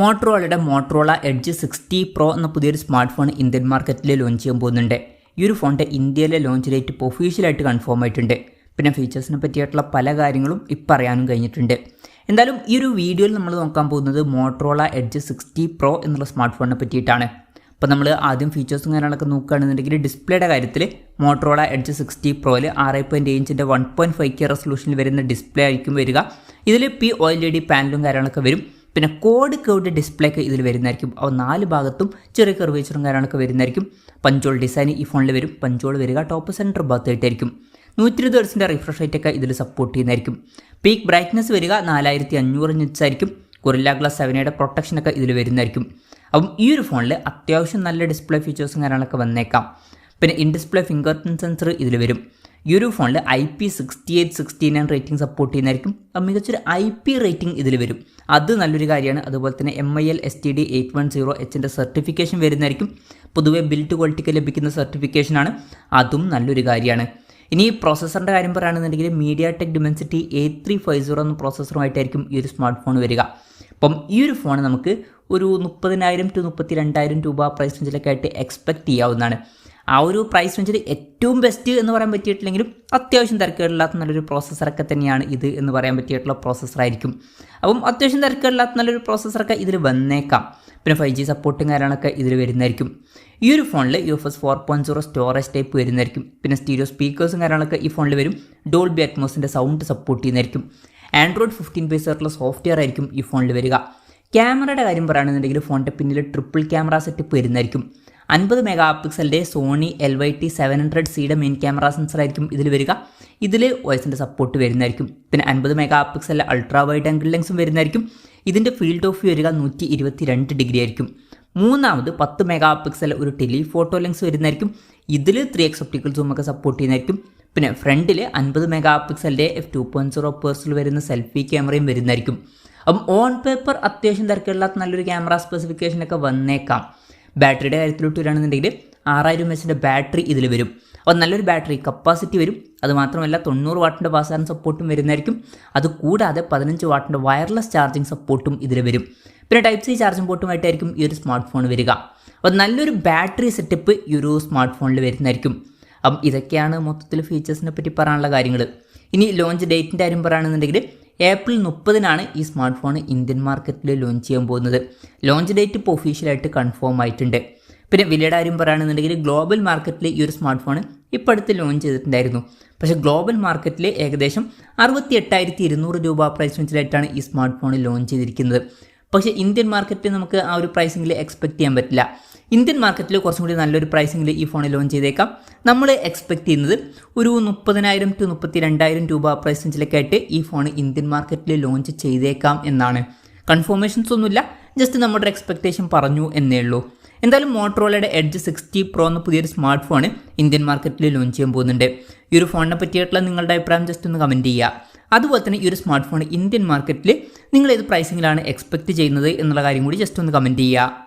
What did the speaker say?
Motorola edge 60 pro എന്ന പുതിയൊരു smart phone Indian മാർക്കറ്റിൽ ലോഞ്ച് ചെയ്യാൻ പോകുന്നുണ്ട്. ഈ ഒരു ഫോണിൻ്റെ ഇന്ത്യയിലെ ലോഞ്ച് ഡേറ്റ് ഇപ്പോൾ ഒഫീഷ്യലായിട്ട് കൺഫേം ആയിട്ടുണ്ട്. പിന്നെ ഫീച്ചേഴ്സിനെ പറ്റിയിട്ടുള്ള പല കാര്യങ്ങളും ഇപ്പോൾ അറിയാനും കഴിഞ്ഞിട്ടുണ്ട്. എന്തായാലും ഈ ഒരു വീഡിയോയിൽ നമ്മൾ നോക്കാൻ പോകുന്നത് മോട്ടറോള എഡ്ജ് 60 പ്രോ എന്നുള്ള സ്മാർട്ട് ഫോണിനെ പറ്റിയിട്ടാണ്. അപ്പോൾ നമ്മൾ ആദ്യം ഫീച്ചേഴ്സും കാര്യങ്ങളൊക്കെ നോക്കുകയാണെന്നുണ്ടെങ്കിൽ ഡിസ്പ്ലേയുടെ കാര്യത്തിൽ മോട്ടറോള എഡ്ജ് 60 പ്രോയിൽ 6.7 ഇഞ്ചിൻ്റെ 1.5K റെസൊല്യൂഷനിൽ വരുന്ന ഡിസ്പ്ലേ ആയിരിക്കും വരിക. ഇതിൽ OLED പാനലും കാര്യങ്ങളൊക്കെ വരും. പിന്നെ കോഡ് ഡിസ്പ്ലേ ഒക്കെ ഇതിൽ വരുന്നതായിരിക്കും. അപ്പോൾ 4 ഭാഗത്തും ചെറിയ കർവേച്ചറും കാര്യങ്ങളൊക്കെ വരുന്നതായിരിക്കും. പഞ്ചോൾ ഡിസൈൻ ഈ ഫോണിൽ വരും. പഞ്ചോൾ വരിക ടോപ്പ് സെൻറ്റർ ഭാഗത്തായിട്ടായിരിക്കും. 120 ഹെർട്സിൻ്റെ റിഫ്രഷ് റേറ്റ് ഒക്കെ ഇതിൽ സപ്പോർട്ട് ചെയ്യുന്നതായിരിക്കും. പീക്ക് ബ്രൈറ്റ്നസ് വരിക 4500 നിറ്റ്സ് ആയിരിക്കും. ഗൊറില്ല ഗ്ലാസ് 7യുടെ പ്രൊട്ടക്ഷനൊക്കെ ഇതിൽ വരുന്നതായിരിക്കും. അപ്പം ഈ ഒരു ഫോണിൽ അത്യാവശ്യം നല്ല ഡിസ്പ്ലേ ഫീച്ചേഴ്സും കാര്യങ്ങളൊക്കെ വന്നേക്കാം. പിന്നെ in display finger print sensor ഇതിൽ വരും. ഈ ഒരു ഫോണിൽ IP6869 റേറ്റിംഗ് സപ്പോർട്ട് ചെയ്യുന്നതായിരിക്കും. മികച്ചൊരു IP റേറ്റിംഗ് ഇതിൽ വരും. അത് നല്ലൊരു കാര്യമാണ്. അതുപോലെ തന്നെ MIL STD 810Hൻ്റെ സർട്ടിഫിക്കേഷൻ വരുന്നതായിരിക്കും. പൊതുവെ ബിൽഡ് ക്വാളിറ്റിക്ക് ലഭിക്കുന്ന സർട്ടിഫിക്കേഷനാണ്. അതും നല്ലൊരു കാര്യമാണ്. ഇനി പ്രോസസ്സറിൻ്റെ കാര്യം പറയുകയാണെന്നുണ്ടെങ്കിൽ MediaTek Dimensity A350 എന്ന പ്രോസസ്സറുമായിട്ടായിരിക്കും ഈ ഒരു സ്മാർട്ട് ഫോൺ വരിക. അപ്പം ഈ ഒരു ഫോൺ നമുക്ക് ഒരു 30,000 to 32,000 രൂപ പ്രൈസ് റേഞ്ചിലൊക്കെ ആയിട്ട് എക്സ്പെക്റ്റ് ചെയ്യാവുന്നതാണ്. ആ ഒരു പ്രൈസ് റേഞ്ചിൽ ഏറ്റവും ബെസ്റ്റ് എന്ന് പറയാൻ പറ്റിയിട്ടില്ലെങ്കിലും അത്യാവശ്യം തിരക്കേടില്ലാത്ത നല്ലൊരു പ്രോസസ്സറൊക്കെ തന്നെയാണ് ഇത് എന്ന് പറയാൻ പറ്റിയിട്ടുള്ള പ്രോസസ്സറായിരിക്കും. അപ്പം അത്യാവശ്യം തിരക്കേടില്ലാത്ത നല്ലൊരു പ്രോസസ്സറൊക്കെ ഇതിൽ വന്നേക്കാം. പിന്നെ 5G സപ്പോർട്ടും കാര്യങ്ങളൊക്കെ ഇതിൽ വരുന്നതായിരിക്കും. ഈ ഒരു ഫോണിൽ UFS 4.0 സ്റ്റോറേജ് ടൈപ്പ് വരുന്നതായിരിക്കും. പിന്നെ സ്റ്റീരിയോ സ്പീക്കേഴ്സും കാര്യങ്ങളൊക്കെ ഈ ഫോണിൽ വരും. ഡോൾബി അറ്റ്മോസിൻ്റെ സൗണ്ട് സപ്പോർട്ട് ചെയ്യുന്നതായിരിക്കും. Android 15 ബേസ് ആയിട്ടുള്ള സോഫ്റ്റ്വെയർ ആയിരിക്കും ഈ ഫോണിൽ വരിക. ക്യാമറയുടെ കാര്യം പറയുകയാണെന്നുണ്ടെങ്കിൽ ഫോണിൻ്റെ പിന്നിൽ ട്രിപ്പിൾ ക്യാമറ സെറ്റപ്പ് വരുന്നതായിരിക്കും. 50 മെഗാ പിക്സലിൻ്റെ സോണി LYT 700Cയുടെ മെയിൻ ക്യാമറ സെൻസർ ആയിരിക്കും ഇതിൽ വരിക. ഇതിൽ വോയിസിൻ്റെ സപ്പോർട്ട് വരുന്നതായിരിക്കും. പിന്നെ 50 മെഗാ പിക്സലിലെ അൾട്രാ വൈഡ് ആംഗിൾ ലെൻസും വരുന്നതായിരിക്കും. ഇതിൻ്റെ ഫീൽഡ് ഓഫ് വ്യൂ വരിക 122 ഡിഗ്രി ആയിരിക്കും. മൂന്നാമത് 10 മെഗാ പിക്സൽ ഒരു ടെലിഫോട്ടോ ലെൻസ് വരുന്നതായിരിക്കും. ഇതിൽ 3x ഒപ്റ്റിക്കൽ സൂം ഒക്കെ സപ്പോർട്ട് ചെയ്യുന്നതായിരിക്കും. പിന്നെ ഫ്രണ്ടിൽ 50 മെഗാ പിക്സലിൻ്റെ f2.0 പേഴ്സിൽ വരുന്ന സെൽഫി ക്യാമറയും വരുന്നതായിരിക്കും. അപ്പം ഓൺ പേപ്പർ അത്യാവശ്യം തിരക്കില്ലാത്ത നല്ലൊരു ക്യാമറ സ്പെസിഫിക്കേഷനൊക്കെ വന്നേക്കാം. ബാറ്ററിയുടെ കാര്യത്തിലോട്ട് വരികയാണെന്നുണ്ടെങ്കിൽ 6000 mAh ബാറ്ററി ഇതിൽ വരും. അപ്പോൾ നല്ലൊരു ബാറ്ററി കപ്പാസിറ്റി വരും. അതുമാത്രമല്ല 90 വാട്ടിൻ്റെ ഫാസ്റ്റ് ചാർജിങ് സപ്പോർട്ടും വരുന്നതായിരിക്കും. അതുകൂടാതെ 15 വാട്ടിൻ്റെ വയർലെസ് ചാർജിങ് സപ്പോർട്ടും ഇതിൽ വരും. പിന്നെ Type-C ചാർജിങ് പോർട്ടുമായിട്ടായിരിക്കും ഈ ഒരു സ്മാർട്ട് ഫോൺ വരിക. അപ്പോൾ നല്ലൊരു ബാറ്ററി സെറ്റപ്പ് ഈ ഒരു സ്മാർട്ട് ഫോണിൽ വരുന്നതായിരിക്കും. അപ്പം ഇതൊക്കെയാണ് മൊത്തത്തിൽ ഫീച്ചേഴ്സിനെ പറ്റി പറയാനുള്ള കാര്യങ്ങൾ. ഇനി ലോഞ്ച് ഡേറ്റിൻ്റെ കാര്യം പറയുകയാണെന്നുണ്ടെങ്കിൽ April 30 ഈ സ്മാർട്ട് ഫോൺ ഇന്ത്യൻ മാർക്കറ്റിൽ ലോഞ്ച് ചെയ്യാൻ പോകുന്നത്. ലോഞ്ച് ഡേറ്റ് ഇപ്പോൾ ഒഫീഷ്യലായിട്ട് കൺഫേം ആയിട്ടുണ്ട്. പിന്നെ വിലയുടെ കാര്യം പറയുകയാണെന്നുണ്ടെങ്കിൽ ഗ്ലോബൽ മാർക്കറ്റിൽ ഈ ഒരു സ്മാർട്ട് ഫോൺ ഇപ്പോൾ അടുത്ത് ലോഞ്ച് ചെയ്തിട്ടുണ്ടായിരുന്നു. പക്ഷേ ഗ്ലോബൽ മാർക്കറ്റിൽ ഏകദേശം 68,200 രൂപ പ്രൈസ് റേഞ്ചിലായിട്ടാണ് ഈ സ്മാർട്ട് ഫോൺ ലോഞ്ച് ചെയ്തിരിക്കുന്നത്. പക്ഷേ ഇന്ത്യൻ മാർക്കറ്റിൽ നമുക്ക് ആ ഒരു പ്രൈസിങ്ങിൽ എക്സ്പെക്റ്റ് ചെയ്യാൻ പറ്റില്ല. ഇന്ത്യൻ മാർക്കറ്റിൽ കുറച്ചും കൂടി നല്ലൊരു പ്രൈസിങ്ങിൽ ഈ ഫോൺ ലോഞ്ച് ചെയ്തേക്കാം. നമ്മൾ എക്സ്പെക്റ്റ് ചെയ്യുന്നത് ഒരു 30,000 to 32,000 രൂപ പ്രൈസ് റേഞ്ചിലൊക്കെ ആയിട്ട് ഈ ഫോൺ ഇന്ത്യൻ മാർക്കറ്റിൽ ലോഞ്ച് ചെയ്തേക്കാം എന്നാണ്. കൺഫർമേഷൻസ് ഒന്നുമില്ല, ജസ്റ്റ് നമ്മുടെ എക്സ്പെക്റ്റേഷൻ പറഞ്ഞു എന്നേ ഉള്ളൂ. എന്തായാലും മോട്ടറോളയുടെ എഡ്ജ് 60 പ്രോ എന്ന പുതിയൊരു സ്മാർട്ട് ഫോൺ ഇന്ത്യൻ മാർക്കറ്റിൽ ലോഞ്ച് ചെയ്യാൻ പോകുന്നുണ്ട്. ഈ ഒരു ഫോണിനെ പറ്റിയിട്ടുള്ള നിങ്ങളുടെ അഭിപ്രായം ജസ്റ്റ് ഒന്ന് കമൻറ്റ് ചെയ്യുക. അതുപോലെ തന്നെ ഈ ഒരു സ്മാർട്ട് ഫോൺ ഇന്ത്യൻ മാർക്കറ്റിൽ നിങ്ങൾ ഏത് പ്രൈസിങ്ങിലാണ് എക്സ്പെക്റ്റ് ചെയ്യുന്നത് എന്നുള്ള കാര്യം കൂടി ജസ്റ്റ് ഒന്ന് കമൻറ്റ് ചെയ്യുക.